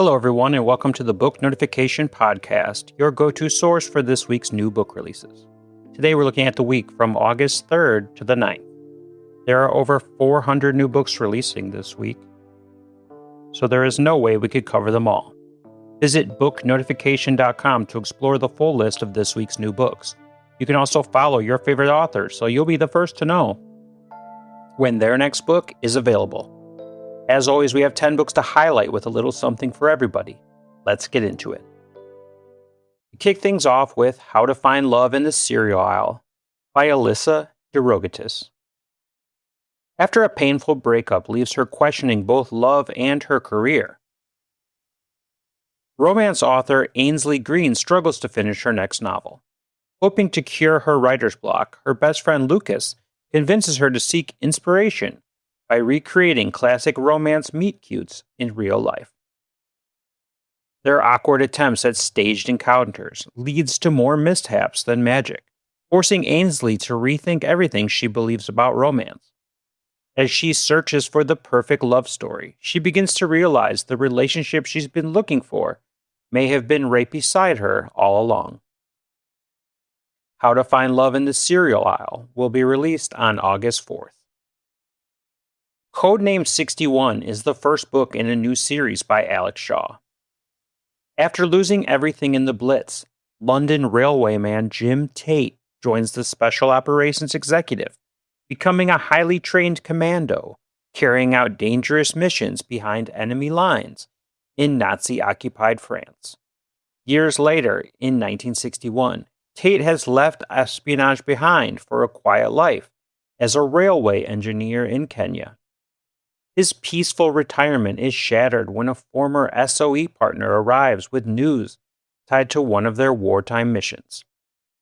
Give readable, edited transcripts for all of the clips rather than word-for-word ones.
Hello, everyone, and welcome to the Book Notification Podcast, your go-to source for this week's new book releases. Today, we're looking at the week from August 3rd to the 9th. There are over 400 new books releasing this week, so there is no way we could cover them all. Visit booknotification.com to explore the full list of this week's new books. You can also follow your favorite authors, so you'll be the first to know when their next book is available. As always, we have 10 books to highlight with a little something for everybody. Let's get into it. We kick things off with How to Find Love in the Cereal Aisle by Alissa DeRogatis. After a painful breakup leaves her questioning both love and her career, romance author Ainsley Green struggles to finish her next novel. Hoping to cure her writer's block, her best friend Lucas convinces her to seek inspiration by recreating classic romance meet-cutes in real life. Their awkward attempts at staged encounters leads to more mishaps than magic, forcing Ainsley to rethink everything she believes about romance. As she searches for the perfect love story, she begins to realize the relationship she's been looking for may have been right beside her all along. How to Find Love in the Cereal Aisle will be released on August 4th. Codename 61 is the first book in a new series by Alex Shaw. After losing everything in the Blitz, London railwayman Jim Tate joins the Special Operations Executive, becoming a highly trained commando, carrying out dangerous missions behind enemy lines in Nazi-occupied France. Years later, in 1961, Tate has left espionage behind for a quiet life as a railway engineer in Kenya. His peaceful retirement is shattered when a former SOE partner arrives with news tied to one of their wartime missions.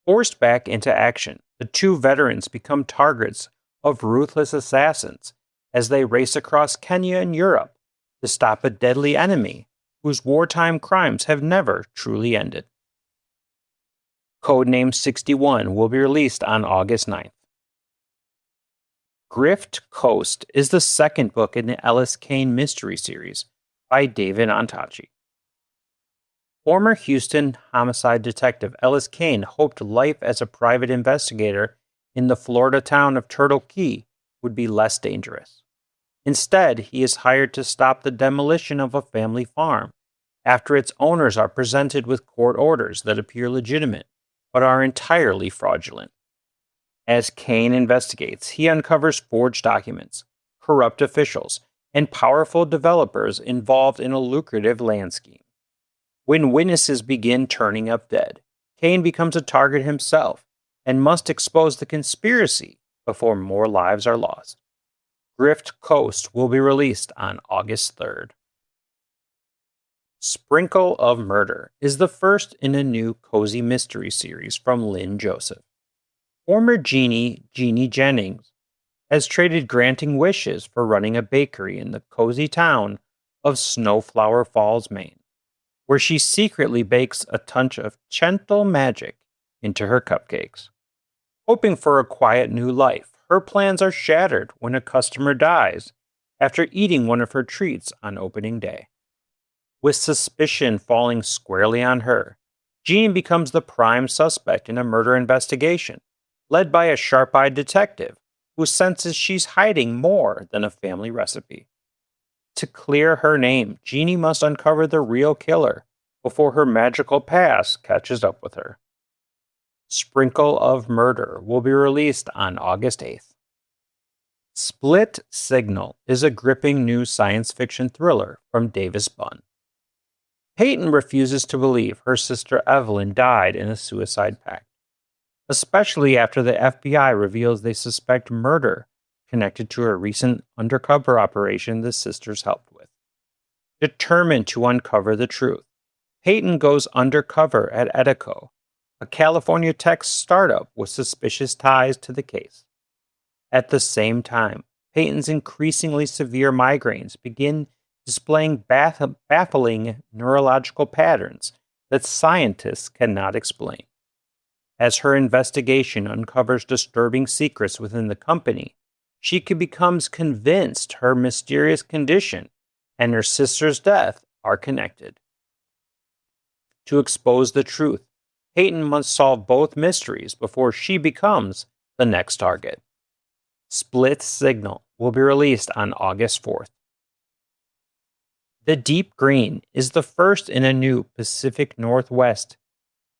Forced back into action, the two veterans become targets of ruthless assassins as they race across Kenya and Europe to stop a deadly enemy whose wartime crimes have never truly ended. Codename 61 will be released on August 9th. Grift Coast is the second book in the Ellis Kane mystery series by David Antocci. Former Houston homicide detective Ellis Kane hoped life as a private investigator in the Florida town of Turtle Key would be less dangerous. Instead, he is hired to stop the demolition of a family farm after its owners are presented with court orders that appear legitimate but are entirely fraudulent. As Kane investigates, he uncovers forged documents, corrupt officials, and powerful developers involved in a lucrative land scheme. When witnesses begin turning up dead, Kane becomes a target himself and must expose the conspiracy before more lives are lost. Grift Coast will be released on August 3rd. Sprinkle of Murder is the first in a new cozy mystery series from Lynn Joseph. Former Jeannie Jennings has traded granting wishes for running a bakery in the cozy town of Snowflower Falls, Maine, where she secretly bakes a touch of gentle magic into her cupcakes. Hoping for a quiet new life, her plans are shattered when a customer dies after eating one of her treats on opening day. With suspicion falling squarely on her, Jean becomes the prime suspect in a murder investigation, led by a sharp-eyed detective who senses she's hiding more than a family recipe. To clear her name, Jeannie must uncover the real killer before her magical past catches up with her. Sprinkle of Murder will be released on August 8th. Split Signal is a gripping new science fiction thriller from Davis Bunn. Peyton refuses to believe her sister Evelyn died in a suicide pact, especially after the FBI reveals they suspect murder connected to a recent undercover operation the sisters helped with. Determined to uncover the truth, Peyton goes undercover at Edico, a California tech startup with suspicious ties to the case. At the same time, Peyton's increasingly severe migraines begin displaying baffling neurological patterns that scientists cannot explain. As her investigation uncovers disturbing secrets within the company, she becomes convinced her mysterious condition and her sister's death are connected. To expose the truth, Peyton must solve both mysteries before she becomes the next target. Split Signal will be released on August 4th. The Deep Green is the first in a new Pacific Northwest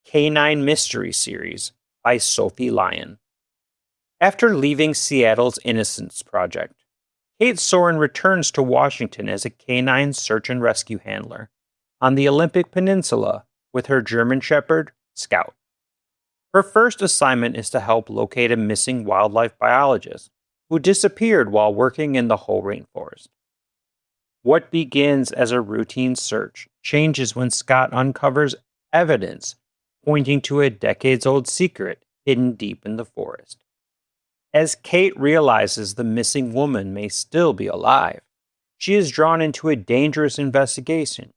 Canine Mystery series by Sophie Lyon. After leaving Seattle's Innocence Project, Kate Soren returns to Washington as a canine search and rescue handler on the Olympic Peninsula with her German Shepherd, Scout. Her first assignment is to help locate a missing wildlife biologist who disappeared while working in the Hoh rainforest. What begins as a routine search changes when Scott uncovers evidence pointing to a decades-old secret hidden deep in the forest. As Kate realizes the missing woman may still be alive, she is drawn into a dangerous investigation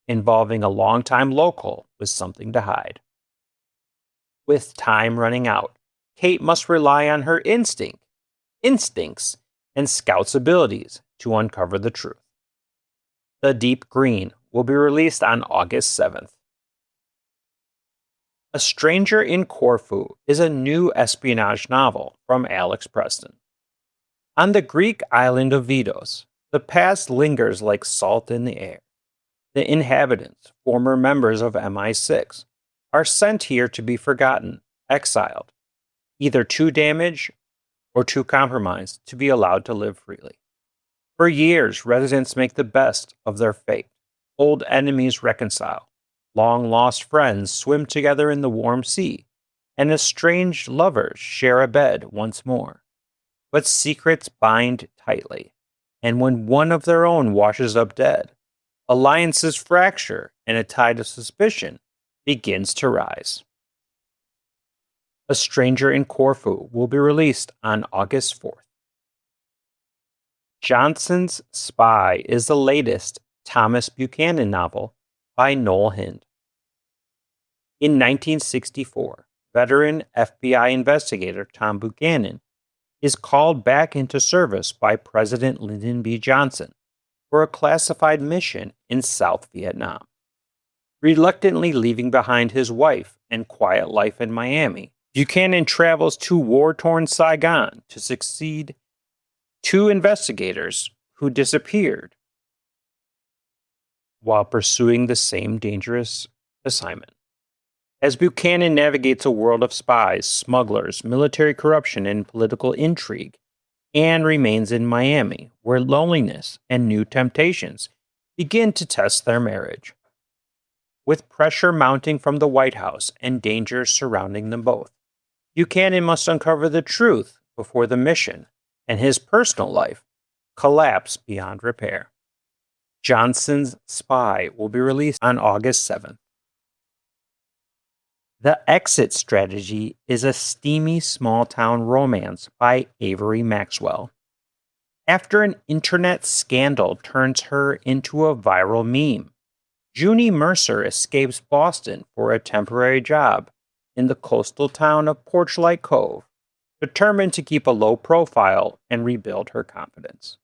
involving a longtime local with something to hide. With time running out, Kate must rely on her instincts, and Scout's abilities to uncover the truth. The Deep Green will be released on August 7th. A Stranger in Corfu is a new espionage novel from Alex Preston. On the Greek island of Vidos, the past lingers like salt in the air. The inhabitants, former members of MI6, are sent here to be forgotten, exiled, either too damaged or too compromised to be allowed to live freely. For years, residents make the best of their fate. Old enemies reconcile. Long-lost friends swim together in the warm sea, and estranged lovers share a bed once more. But secrets bind tightly, and when one of their own washes up dead, alliances fracture and a tide of suspicion begins to rise. A Stranger in Corfu will be released on August 4th. Johnson's Spy is the latest Thomas Buchanan novel by Noel Hynd. In 1964, veteran FBI investigator Tom Buchanan is called back into service by President Lyndon B. Johnson for a classified mission in South Vietnam. Reluctantly leaving behind his wife and quiet life in Miami, Buchanan travels to war-torn Saigon to succeed two investigators who disappeared while pursuing the same dangerous assignment. As Buchanan navigates a world of spies, smugglers, military corruption, and political intrigue, Anne remains in Miami, where loneliness and new temptations begin to test their marriage. With pressure mounting from the White House and dangers surrounding them both, Buchanan must uncover the truth before the mission and his personal life collapse beyond repair. Johnson's Spy will be released on August 7th. The Exit Strategy is a steamy small-town romance by Avery Maxwell. After an internet scandal turns her into a viral meme, Junie Mercer escapes Boston for a temporary job in the coastal town of Porchlight Cove, determined to keep a low profile and rebuild her confidence.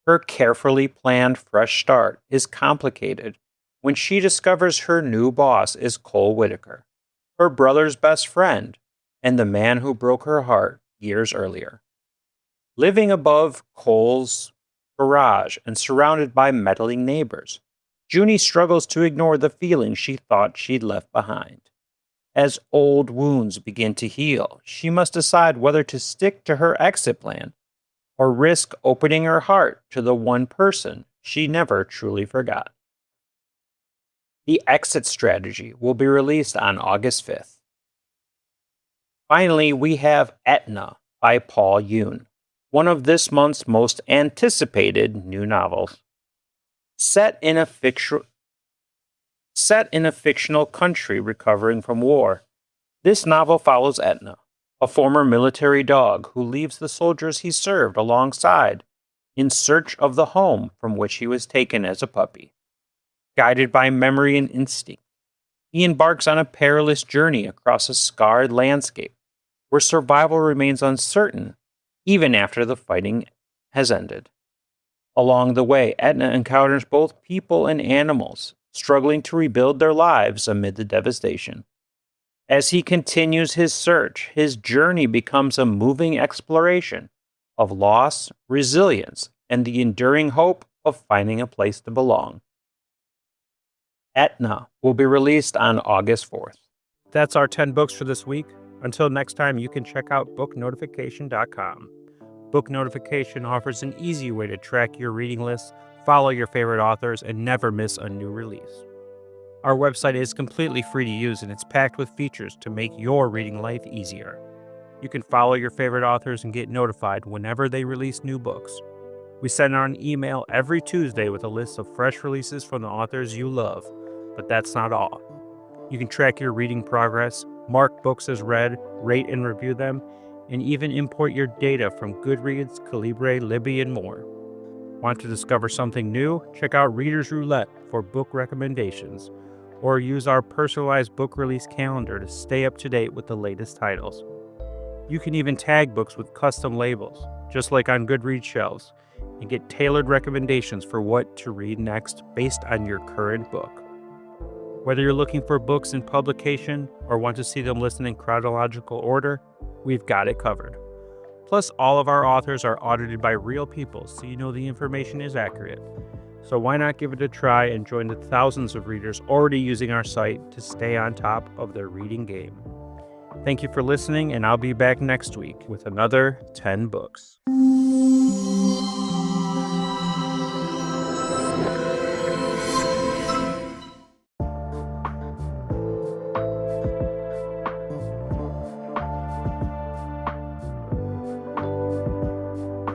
Her carefully planned fresh start is complicated when she discovers her new boss is Cole Whitaker, her brother's best friend, and the man who broke her heart years earlier. Living above Cole's garage and surrounded by meddling neighbors, Junie struggles to ignore the feelings she thought she'd left behind. As old wounds begin to heal, she must decide whether to stick to her exit plan or risk opening her heart to the one person she never truly forgot. The Exit Strategy will be released on August 5th. Finally, we have Etna by Paul Yoon, one of this month's most anticipated new novels. Set in a fictional country recovering from war, this novel follows Etna, a former military dog who leaves the soldiers he served alongside in search of the home from which he was taken as a puppy. Guided by memory and instinct, he embarks on a perilous journey across a scarred landscape where survival remains uncertain even after the fighting has ended. Along the way, Etna encounters both people and animals, struggling to rebuild their lives amid the devastation. As he continues his search, his journey becomes a moving exploration of loss, resilience, and the enduring hope of finding a place to belong. Etna will be released on August 4th. That's our 10 books for this week. Until next time, you can check out booknotification.com. Book Notification offers an easy way to track your reading lists, follow your favorite authors, and never miss a new release. Our website is completely free to use, and it's packed with features to make your reading life easier. You can follow your favorite authors and get notified whenever they release new books. We send out an email every Tuesday with a list of fresh releases from the authors you love, but that's not all. You can track your reading progress, mark books as read, rate and review them, and even import your data from Goodreads, Calibre, Libby, and more. Want to discover something new? Check out Reader's Roulette for book recommendations, or use our personalized book release calendar to stay up to date with the latest titles. You can even tag books with custom labels, just like on Goodreads shelves, and get tailored recommendations for what to read next based on your current book. Whether you're looking for books in publication or want to see them listed in chronological order, we've got it covered. Plus, all of our authors are audited by real people, so you know the information is accurate. So why not give it a try and join the thousands of readers already using our site to stay on top of their reading game. Thank you for listening, and I'll be back next week with another 10 books.